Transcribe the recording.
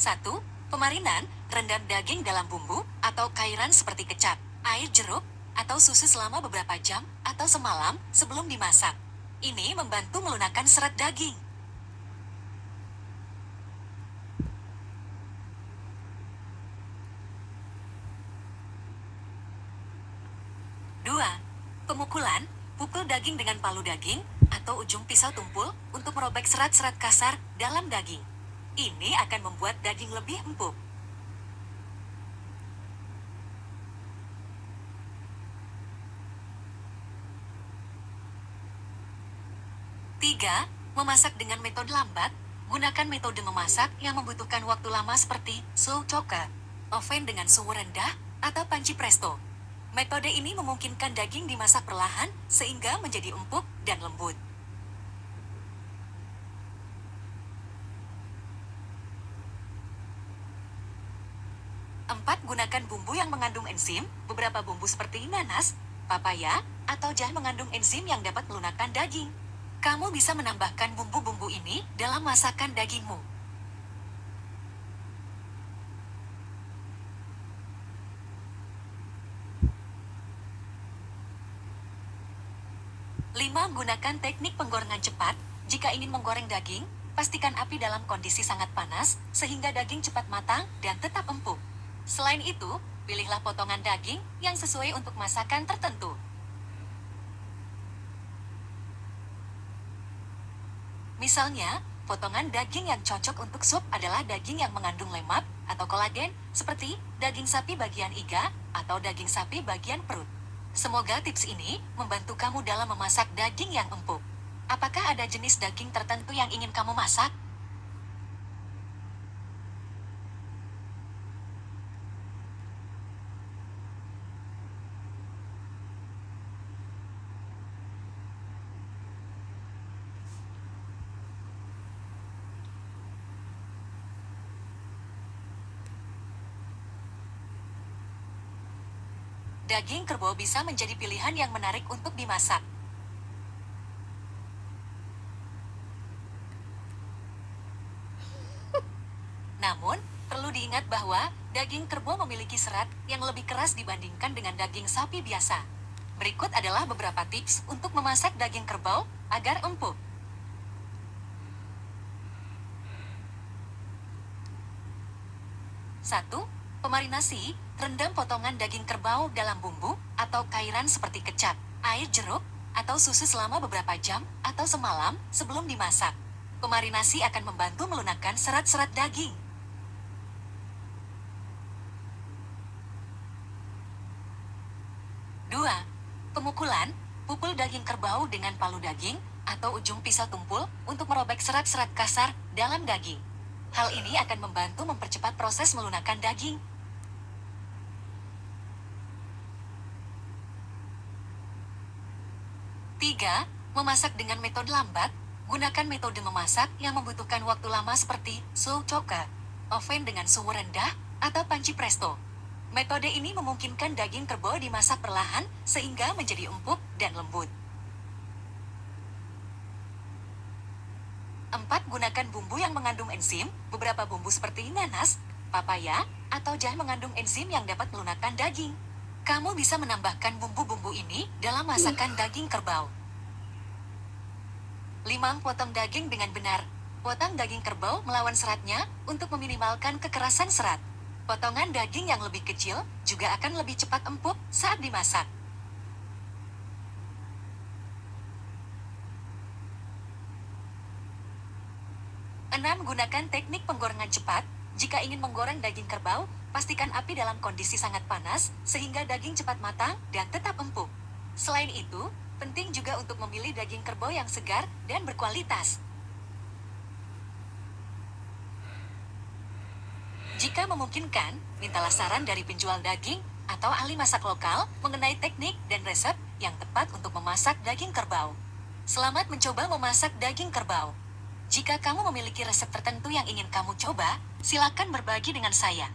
1. Pemarinan, rendam daging dalam bumbu atau cairan seperti kecap, air jeruk, atau susu selama beberapa jam atau semalam sebelum dimasak. Ini membantu melunakkan serat daging. 2. Pemukulan, pukul daging dengan palu daging atau ujung pisau tumpul untuk merobek serat-serat kasar dalam daging. Ini akan membuat daging lebih empuk. 3. Memasak dengan metode lambat. Gunakan metode memasak yang membutuhkan waktu lama seperti slow cooker, oven dengan suhu rendah, atau panci presto. Metode ini memungkinkan daging dimasak perlahan sehingga menjadi empuk dan lembut. 4. Gunakan bumbu yang mengandung enzim. Beberapa bumbu seperti nanas, papaya, atau jahe mengandung enzim yang dapat melunakkan daging. Kamu bisa menambahkan bumbu-bumbu ini dalam masakan dagingmu. 5. Gunakan teknik penggorengan cepat. Jika ingin menggoreng daging, pastikan api dalam kondisi sangat panas sehingga daging cepat matang dan tetap empuk. Selain itu, pilihlah potongan daging yang sesuai untuk masakan tertentu. Misalnya, potongan daging yang cocok untuk sup adalah daging yang mengandung lemak atau kolagen, seperti daging sapi bagian iga atau daging sapi bagian perut. Semoga tips ini membantu kamu dalam memasak daging yang empuk. Apakah ada jenis daging tertentu yang ingin kamu masak? Daging kerbau bisa menjadi pilihan yang menarik untuk dimasak. Namun, perlu diingat bahwa daging kerbau memiliki serat yang lebih keras dibandingkan dengan daging sapi biasa. Berikut adalah beberapa tips untuk memasak daging kerbau agar empuk. 1. Pemarinasi. Rendam potongan daging kerbau dalam bumbu atau cairan seperti kecap, air jeruk, atau susu selama beberapa jam atau semalam sebelum dimasak. Pemarinasi akan membantu melunakkan serat-serat daging. 2. Pemukulan. Pukul daging kerbau dengan palu daging atau ujung pisau tumpul untuk merobek serat-serat kasar dalam daging. Hal ini akan membantu mempercepat proses melunakkan daging. 3. Memasak dengan metode lambat. Gunakan metode memasak yang membutuhkan waktu lama seperti slow cooker, oven dengan suhu rendah, atau panci presto. Metode ini memungkinkan daging kerbau dimasak perlahan sehingga menjadi empuk dan lembut. 4. Gunakan bumbu yang mengandung enzim. Beberapa bumbu seperti nanas, papaya, atau jahe mengandung enzim yang dapat melunakkan daging. Kamu bisa menambahkan bumbu-bumbu ini dalam masakan daging kerbau. 5. Potong daging dengan benar. Potong daging kerbau melawan seratnya untuk meminimalkan kekerasan serat. Potongan daging yang lebih kecil juga akan lebih cepat empuk saat dimasak. 6. Gunakan teknik penggorengan cepat. Jika ingin menggoreng daging kerbau, pastikan api dalam kondisi sangat panas sehingga daging cepat matang dan tetap empuk. Selain itu, penting juga untuk memilih daging kerbau yang segar dan berkualitas. Jika memungkinkan, mintalah saran dari penjual daging atau ahli masak lokal mengenai teknik dan resep yang tepat untuk memasak daging kerbau. Selamat mencoba memasak daging kerbau. Jika kamu memiliki resep tertentu yang ingin kamu coba, silakan berbagi dengan saya.